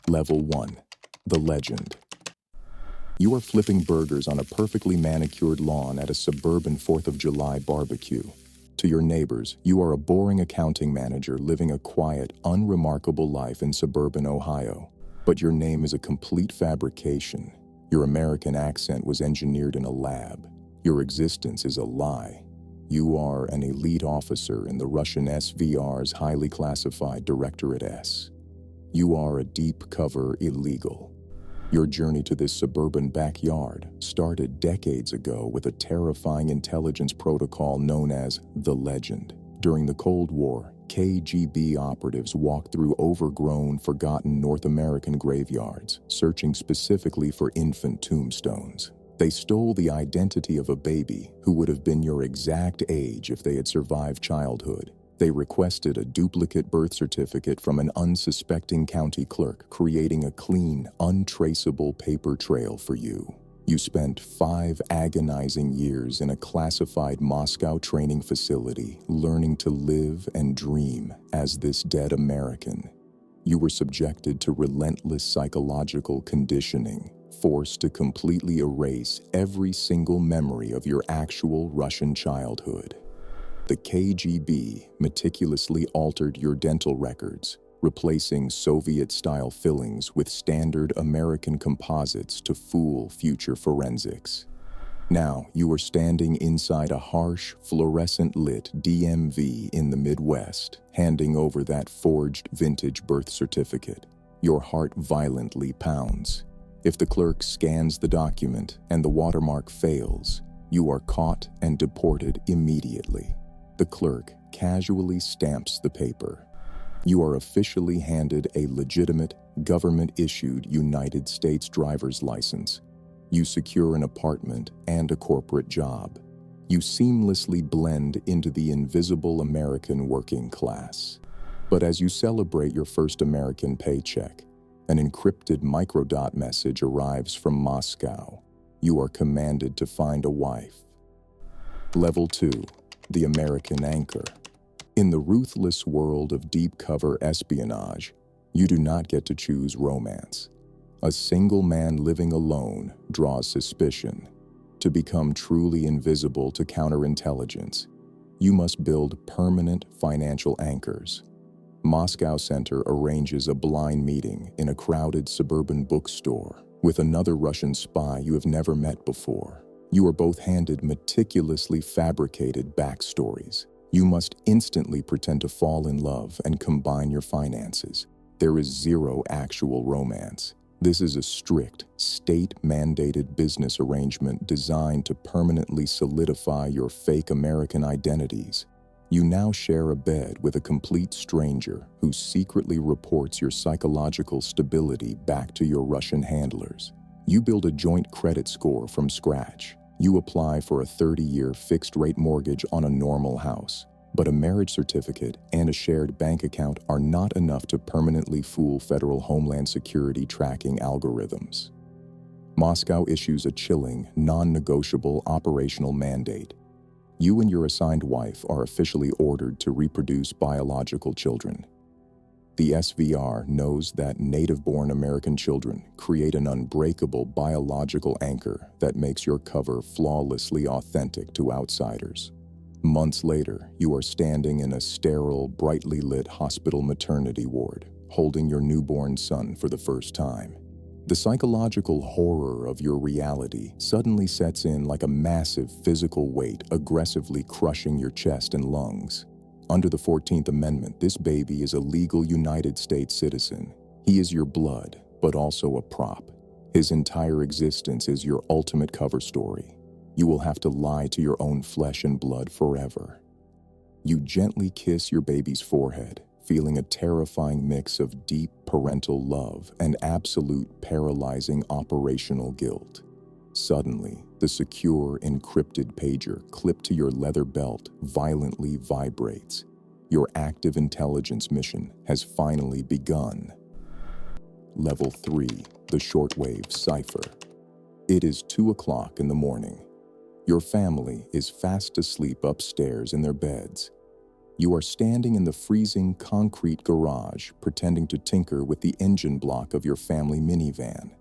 Level 1. The Legend. You are flipping burgers on a perfectly manicured lawn at a suburban 4th of July barbecue. To your neighbors, you are a boring accounting manager living a quiet, unremarkable life in suburban Ohio. But your name is a complete fabrication. Your American accent was engineered in a lab. Your existence is a lie. You are an elite officer in the Russian SVR's highly classified Directorate S. You are a deep-cover illegal. Your journey to this suburban backyard started decades ago with a terrifying intelligence protocol known as the Legend. During the Cold War, KGB operatives walked through overgrown, forgotten North American graveyards, searching specifically for infant tombstones. They stole the identity of a baby who would have been your exact age if they had survived childhood. They requested a duplicate birth certificate from an unsuspecting county clerk, creating a clean, untraceable paper trail for you. You spent 5 agonizing years in a classified Moscow training facility, learning to live and dream as this dead American. You were subjected to relentless psychological conditioning, forced to completely erase every single memory of your actual Russian childhood. The KGB meticulously altered your dental records, replacing Soviet-style fillings with standard American composites to fool future forensics. Now, you are standing inside a harsh, fluorescent-lit DMV in the Midwest, handing over that forged vintage birth certificate. Your heart violently pounds. If the clerk scans the document and the watermark fails, you are caught and deported immediately. The clerk casually stamps the paper. You are officially handed a legitimate, government-issued United States driver's license. You secure an apartment and a corporate job. You seamlessly blend into the invisible American working class. But as you celebrate your first American paycheck, an encrypted microdot message arrives from Moscow. You are commanded to find a wife. Level 2. The American Anchor. In the ruthless world of deep-cover espionage, you do not get to choose romance. A single man living alone draws suspicion. To become truly invisible to counterintelligence, you must build permanent financial anchors. Moscow Center arranges a blind meeting in a crowded suburban bookstore with another Russian spy you have never met before. You are both handed meticulously fabricated backstories. You must instantly pretend to fall in love and combine your finances. There is zero actual romance. This is a strict, state-mandated business arrangement designed to permanently solidify your fake American identities. You now share a bed with a complete stranger who secretly reports your psychological stability back to your Russian handlers. You build a joint credit score from scratch. You apply for a 30-year fixed-rate mortgage on a normal house. But a marriage certificate and a shared bank account are not enough to permanently fool federal Homeland Security tracking algorithms. Moscow issues a chilling, non-negotiable operational mandate. You and your assigned wife are officially ordered to reproduce biological children. The SVR knows that native-born American children create an unbreakable biological anchor that makes your cover flawlessly authentic to outsiders. Months later, you are standing in a sterile, brightly lit hospital maternity ward, holding your newborn son for the first time. The psychological horror of your reality suddenly sets in like a massive physical weight aggressively crushing your chest and lungs. Under the 14th Amendment, this baby is a legal United States citizen. He is your blood, but also a prop. His entire existence is your ultimate cover story. You will have to lie to your own flesh and blood forever. You gently kiss your baby's forehead, feeling a terrifying mix of deep parental love and absolute paralyzing operational guilt. Suddenly, the secure, encrypted pager clipped to your leather belt violently vibrates. Your active intelligence mission has finally begun. Level 3, the shortwave cipher. It is 2 o'clock in the morning. Your family is fast asleep upstairs in their beds. You are standing in the freezing concrete garage, pretending to tinker with the engine block of your family minivan.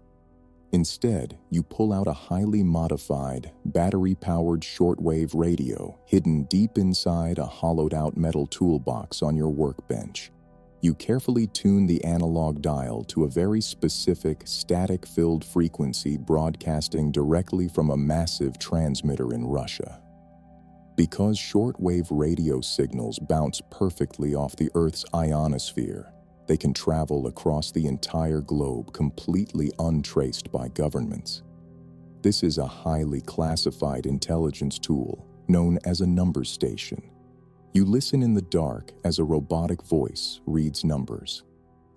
Instead, you pull out a highly modified, battery-powered shortwave radio hidden deep inside a hollowed-out metal toolbox on your workbench. You carefully tune the analog dial to a very specific, static-filled frequency broadcasting directly from a massive transmitter in Russia. Because shortwave radio signals bounce perfectly off the Earth's ionosphere, they can travel across the entire globe completely untraced by governments. This is a highly classified intelligence tool known as a number station. You listen in the dark as a robotic voice reads numbers.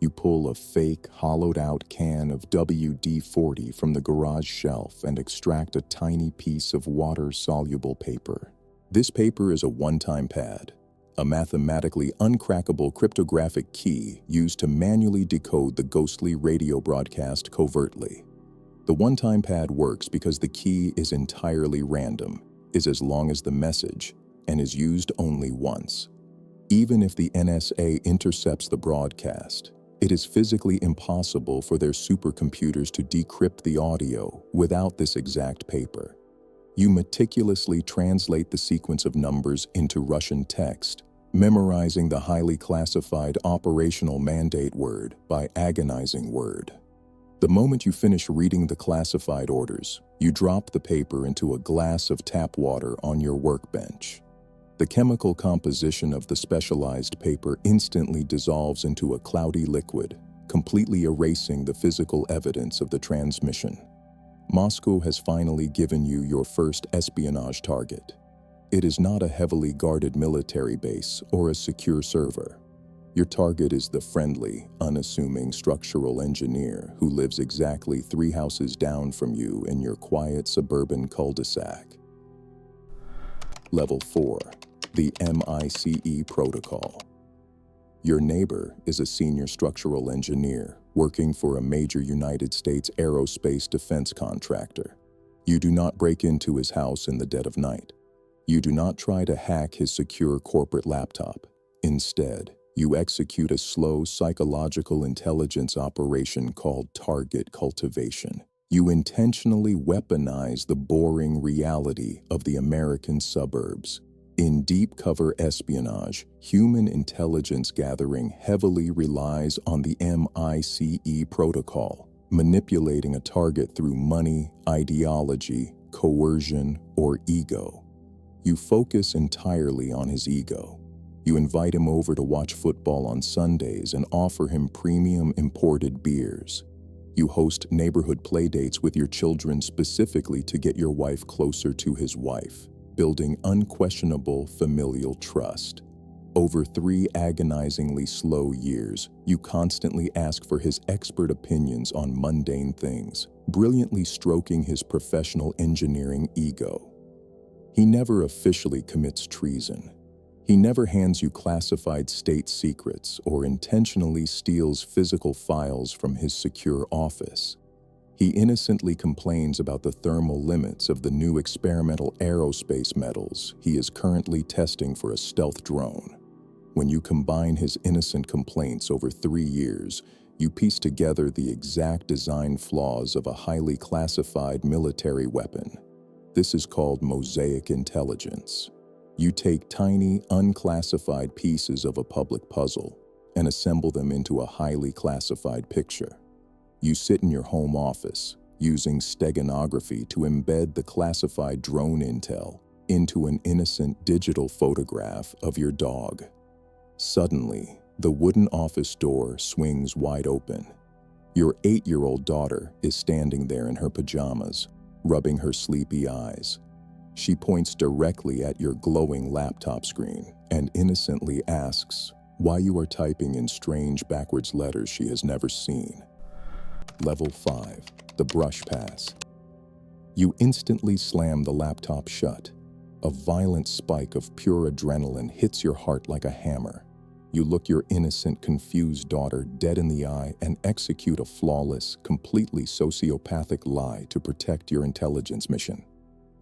You pull a fake, hollowed-out can of WD-40 from the garage shelf and extract a tiny piece of water-soluble paper. This paper is a one-time pad, a mathematically uncrackable cryptographic key used to manually decode the ghostly radio broadcast covertly. The one-time pad works because the key is entirely random, is as long as the message, and is used only once. Even if the NSA intercepts the broadcast, it is physically impossible for their supercomputers to decrypt the audio without this exact paper. You meticulously translate the sequence of numbers into Russian text, memorizing the highly classified operational mandate word by agonizing word. The moment you finish reading the classified orders, you drop the paper into a glass of tap water on your workbench. The chemical composition of the specialized paper instantly dissolves into a cloudy liquid, completely erasing the physical evidence of the transmission. Moscow has finally given you your first espionage target. It is not a heavily guarded military base or a secure server. Your target is the friendly, unassuming structural engineer who lives exactly 3 houses down from you in your quiet suburban cul-de-sac. Level 4. The MICE Protocol. Your neighbor is a senior structural engineer working for a major United States aerospace defense contractor. You do not break into his house in the dead of night. You do not try to hack his secure corporate laptop. Instead, you execute a slow psychological intelligence operation called target cultivation. You intentionally weaponize the boring reality of the American suburbs. In deep cover espionage, human intelligence gathering heavily relies on the MICE protocol, manipulating a target through money, ideology, coercion, or ego. You focus entirely on his ego. You invite him over to watch football on Sundays and offer him premium imported beers. You host neighborhood playdates with your children specifically to get your wife closer to his wife, building unquestionable familial trust. Over 3 agonizingly slow years, you constantly ask for his expert opinions on mundane things, brilliantly stroking his professional engineering ego. He never officially commits treason. He never hands you classified state secrets or intentionally steals physical files from his secure office. He innocently complains about the thermal limits of the new experimental aerospace metals he is currently testing for a stealth drone. When you combine his innocent complaints over 3 years, you piece together the exact design flaws of a highly classified military weapon. This is called mosaic intelligence. You take tiny, unclassified pieces of a public puzzle and assemble them into a highly classified picture. You sit in your home office, using steganography to embed the classified drone intel into an innocent digital photograph of your dog. Suddenly, the wooden office door swings wide open. Your 8-year-old daughter is standing there in her pajamas, rubbing her sleepy eyes. She points directly at your glowing laptop screen and innocently asks why you are typing in strange backwards letters she has never seen. Level 5. The brush pass. You instantly slam the laptop shut. A violent spike of pure adrenaline hits your heart like a hammer. You look your innocent, confused daughter dead in the eye and execute a flawless, completely sociopathic lie to protect your intelligence mission.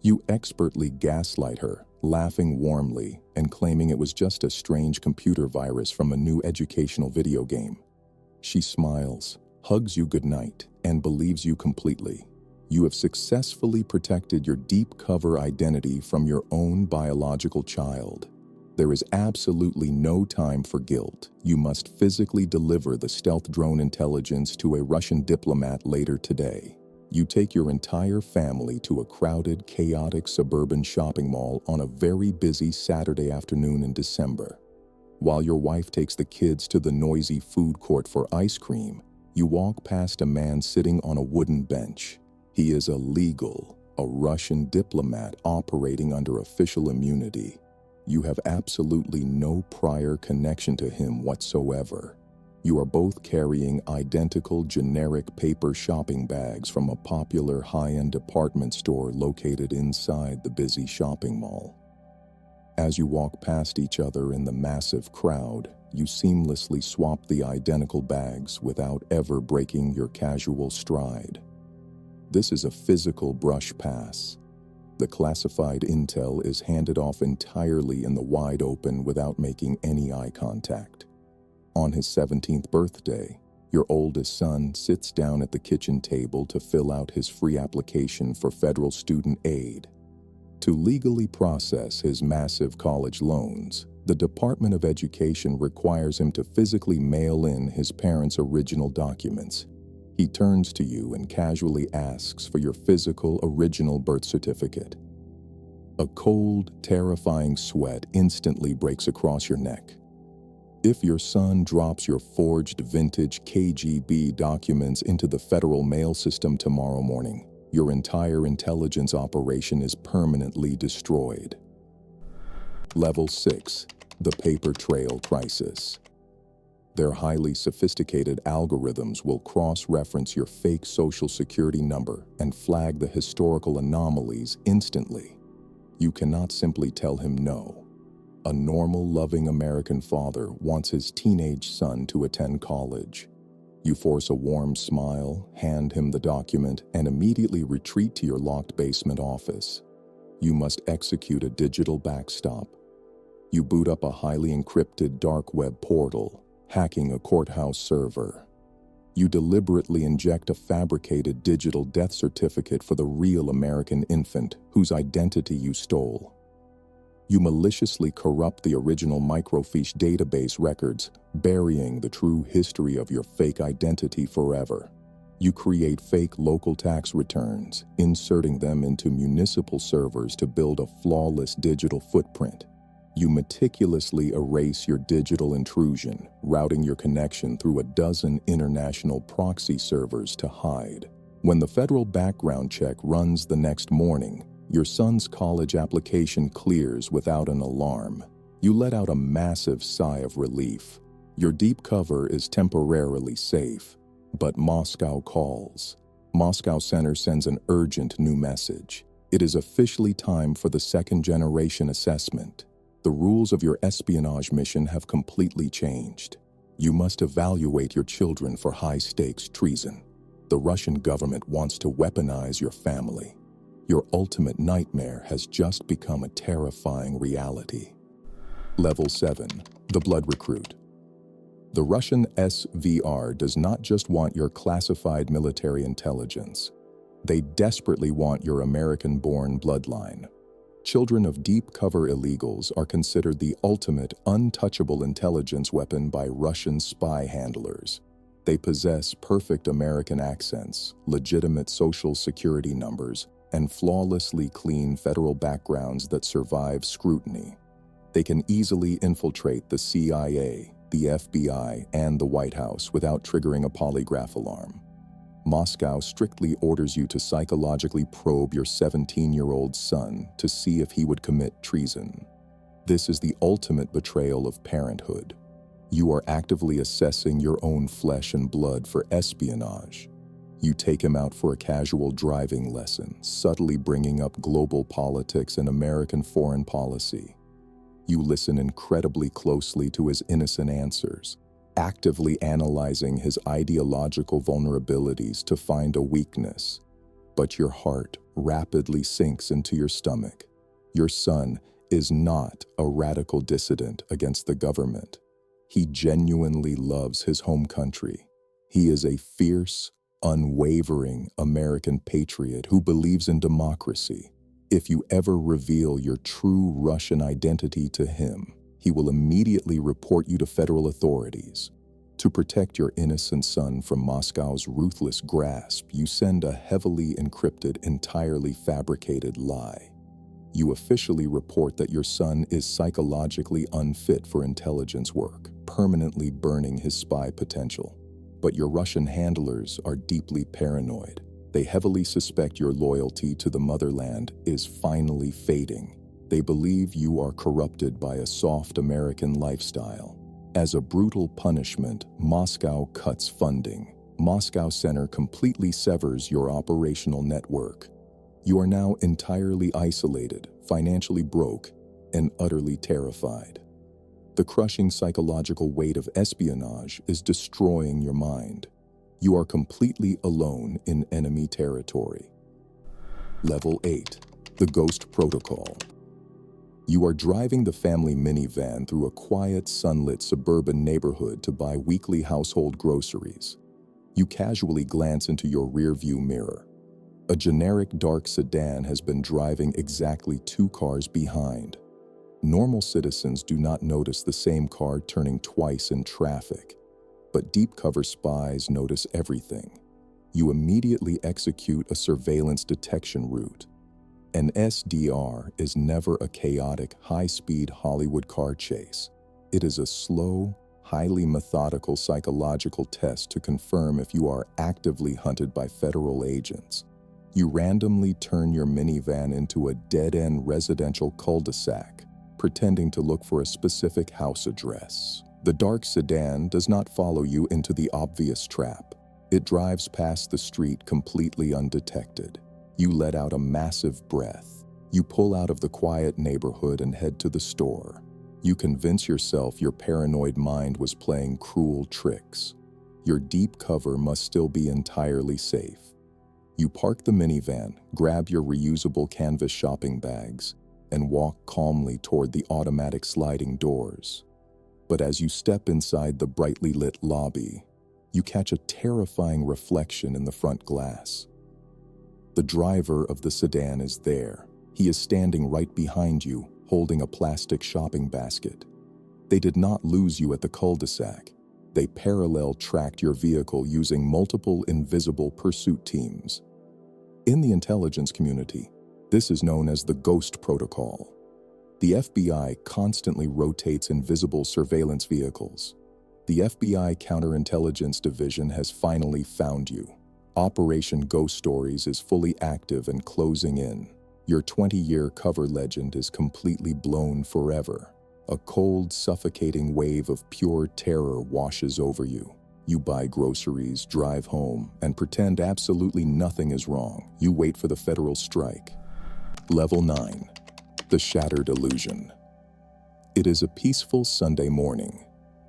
You expertly gaslight her, laughing warmly and claiming it was just a strange computer virus from a new educational video game. She smiles, hugs you goodnight, and believes you completely. You have successfully protected your deep cover identity from your own biological child. There is absolutely no time for guilt. You must physically deliver the stealth drone intelligence to a Russian diplomat later today. You take your entire family to a crowded, chaotic suburban shopping mall on a very busy Saturday afternoon in December. While your wife takes the kids to the noisy food court for ice cream, you walk past a man sitting on a wooden bench. He is a Russian diplomat operating under official immunity. You have absolutely no prior connection to him whatsoever. You are both carrying identical generic paper shopping bags from a popular high-end department store located inside the busy shopping mall. As you walk past each other in the massive crowd, you seamlessly swap the identical bags without ever breaking your casual stride. This is a physical brush pass. The classified intel is handed off entirely in the wide open without making any eye contact. On his 17th birthday, your oldest son sits down at the kitchen table to fill out his free application for federal student aid. To legally process his massive college loans, the Department of Education requires him to physically mail in his parents' original documents. He turns to you and casually asks for your physical original birth certificate. A cold, terrifying sweat instantly breaks across your neck. If your son drops your forged vintage KGB documents into the federal mail system tomorrow morning, your entire intelligence operation is permanently destroyed. Level 6, the paper trail crisis. Their highly sophisticated algorithms will cross-reference your fake social security number and flag the historical anomalies instantly. You cannot simply tell him no. A normal, loving American father wants his teenage son to attend college. You force a warm smile, hand him the document, and immediately retreat to your locked basement office. You must execute a digital backstop. You boot up a highly encrypted dark web portal, hacking a courthouse server. You deliberately inject a fabricated digital death certificate for the real American infant whose identity you stole. You maliciously corrupt the original microfiche database records, burying the true history of your fake identity forever. You create fake local tax returns, inserting them into municipal servers to build a flawless digital footprint. You meticulously erase your digital intrusion, routing your connection through a dozen international proxy servers to hide. When the federal background check runs the next morning, your son's college application clears without an alarm. You let out a massive sigh of relief. Your deep cover is temporarily safe, but Moscow calls. Moscow Center sends an urgent new message. It is officially time for the second-generation assessment. The rules of your espionage mission have completely changed. You must evaluate your children for high-stakes treason. The Russian government wants to weaponize your family. Your ultimate nightmare has just become a terrifying reality. Level 7, the blood recruit. The Russian SVR does not just want your classified military intelligence. They desperately want your American-born bloodline. Children of deep cover illegals are considered the ultimate untouchable intelligence weapon by Russian spy handlers. They possess perfect American accents, legitimate social security numbers, and flawlessly clean federal backgrounds that survive scrutiny. They can easily infiltrate the CIA, the FBI, and the White House without triggering a polygraph alarm. Moscow strictly orders you to psychologically probe your 17-year-old son to see if he would commit treason. This is the ultimate betrayal of parenthood. You are actively assessing your own flesh and blood for espionage. You take him out for a casual driving lesson, subtly bringing up global politics and American foreign policy. You listen incredibly closely to his innocent answers, actively analyzing his ideological vulnerabilities to find a weakness. But your heart rapidly sinks into your stomach. Your son, is not a radical dissident against the government. He genuinely loves his home country. He is a fierce, unwavering American patriot who believes in democracy. If you ever reveal your true Russian identity to him, he will immediately report you to federal authorities. To protect your innocent son from Moscow's ruthless grasp, you send a heavily encrypted, entirely fabricated lie. You officially report that your son is psychologically unfit for intelligence work, permanently burning his spy potential. But your Russian handlers are deeply paranoid. They heavily suspect your loyalty to the motherland is finally fading. They believe you are corrupted by a soft American lifestyle. As a brutal punishment, Moscow cuts funding. Moscow Center completely severs your operational network. You are now entirely isolated, financially broke, and utterly terrified. The crushing psychological weight of espionage is destroying your mind. You are completely alone in enemy territory. Level 8. The Ghost Protocol. You are driving the family minivan through a quiet, sunlit suburban neighborhood to buy weekly household groceries. You casually glance into your rearview mirror. A generic dark sedan has been driving exactly 2 cars behind. Normal citizens do not notice the same car turning twice in traffic, but deep-cover spies notice everything. You immediately execute a surveillance detection route. An SDR is never a chaotic, high-speed Hollywood car chase. It is a slow, highly methodical psychological test to confirm if you are actively hunted by federal agents. You randomly turn your minivan into a dead-end residential cul-de-sac, pretending to look for a specific house address. The dark sedan does not follow you into the obvious trap. It drives past the street completely undetected. You let out a massive breath. You pull out of the quiet neighborhood and head to the store. You convince yourself your paranoid mind was playing cruel tricks. Your deep cover must still be entirely safe. You park the minivan, grab your reusable canvas shopping bags, and walk calmly toward the automatic sliding doors. But as you step inside the brightly lit lobby, you catch a terrifying reflection in the front glass. The driver of the sedan is there. He is standing right behind you, holding a plastic shopping basket. They did not lose you at the cul-de-sac. They parallel tracked your vehicle using multiple invisible pursuit teams. In the intelligence community, this is known as the Ghost Protocol. The FBI constantly rotates invisible surveillance vehicles. The FBI Counterintelligence Division has finally found you. Operation Ghost Stories is fully active and closing in. Your 20-year cover legend is completely blown forever. A cold, suffocating wave of pure terror washes over you. You buy groceries, drive home, and pretend absolutely nothing is wrong. You wait for the federal strike. Level 9. The Shattered Illusion. It is a peaceful Sunday morning.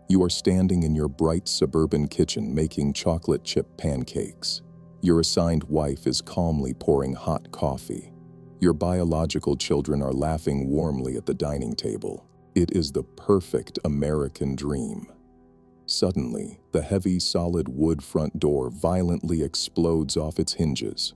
You are standing in your bright suburban kitchen making chocolate chip pancakes. Your assigned wife is calmly pouring hot coffee. Your biological children are laughing warmly at the dining table. It is the perfect American dream. Suddenly, the heavy, solid wood front door violently explodes off its hinges.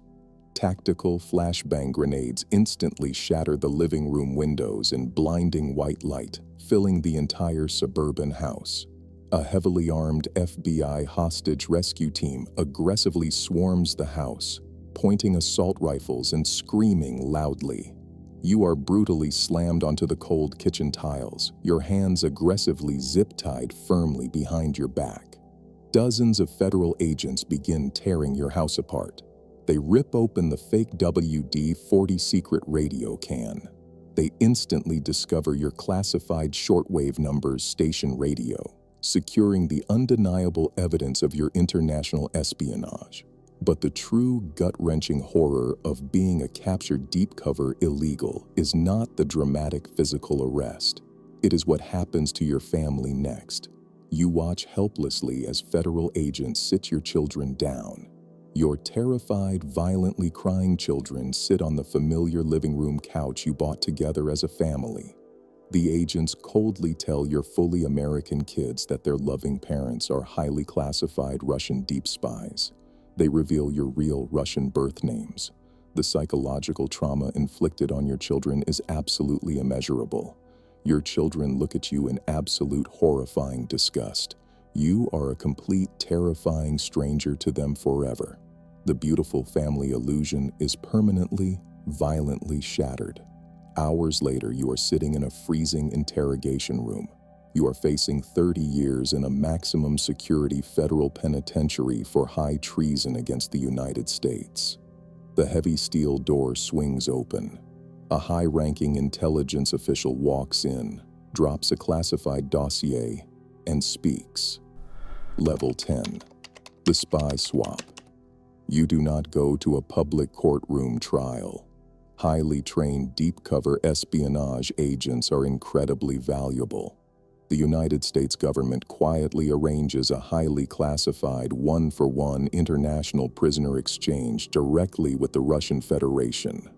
Tactical flashbang grenades instantly shatter the living room windows in blinding white light, filling the entire suburban house. A heavily armed FBI hostage rescue team aggressively swarms the house, pointing assault rifles and screaming loudly. You are brutally slammed onto the cold kitchen tiles, your hands aggressively zip-tied firmly behind your back. Dozens of federal agents begin tearing your house apart. They rip open the fake WD-40 secret radio can. They instantly discover your classified shortwave numbers station radio, securing the undeniable evidence of your international espionage. But the true gut-wrenching horror of being a captured deep-cover illegal is not the dramatic physical arrest. It is what happens to your family next. You watch helplessly as federal agents sit your children down. Your terrified, violently crying children sit on the familiar living room couch you bought together as a family. The agents coldly tell your fully American kids that their loving parents are highly classified Russian deep spies. They reveal your real Russian birth names. The psychological trauma inflicted on your children is absolutely immeasurable. Your children look at you in absolute horrifying disgust. You are a complete, terrifying stranger to them forever. The beautiful family illusion is permanently, violently shattered. Hours later, you are sitting in a freezing interrogation room. You are facing 30 years in a maximum security federal penitentiary for high treason against the United States. The heavy steel door swings open. A high-ranking intelligence official walks in, drops a classified dossier, and speaks. Level 10. The Spy Swap. You do not go to a public courtroom trial. Highly trained deep-cover espionage agents are incredibly valuable. The United States government quietly arranges a highly classified one-for-one international prisoner exchange directly with the Russian Federation.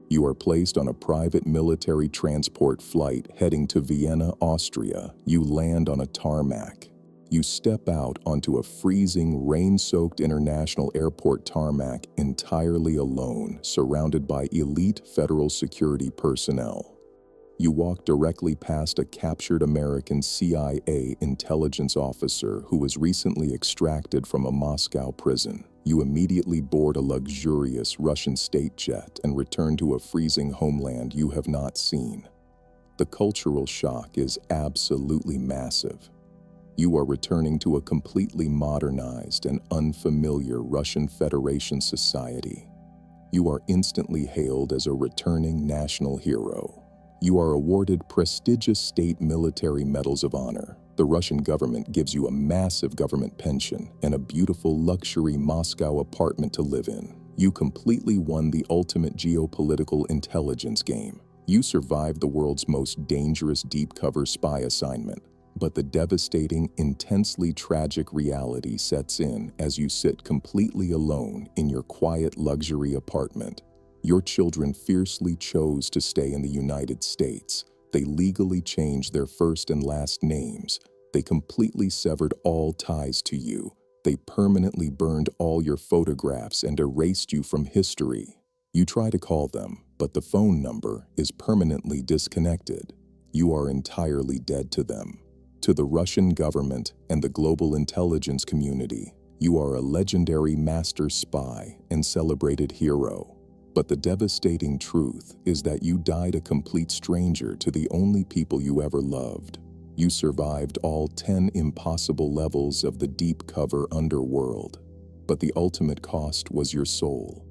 You are placed on a private military transport flight heading to Vienna, Austria. You land on a tarmac. You step out onto a freezing, rain-soaked international airport tarmac entirely alone, surrounded by elite federal security personnel. You walk directly past a captured American CIA intelligence officer who was recently extracted from a Moscow prison. You immediately board a luxurious Russian state jet and return to a freezing homeland you have not seen. The cultural shock is absolutely massive. You are returning to a completely modernized and unfamiliar Russian Federation society. You are instantly hailed as a returning national hero. You are awarded prestigious state military medals of honor. The Russian government gives you a massive government pension and a beautiful luxury Moscow apartment to live in. You completely won the ultimate geopolitical intelligence game. You survived the world's most dangerous deep-cover spy assignment. But the devastating, intensely tragic reality sets in as you sit completely alone in your quiet luxury apartment. Your children fiercely chose to stay in the United States. They legally changed their first and last names. They completely severed all ties to you. They permanently burned all your photographs and erased you from history. You try to call them, but the phone number is permanently disconnected. You are entirely dead to them. To the Russian government and the global intelligence community, you are a legendary master spy and celebrated hero. But the devastating truth is that you died a complete stranger to the only people you ever loved. You survived all 10 impossible levels of the deep-cover underworld. But the ultimate cost was your soul.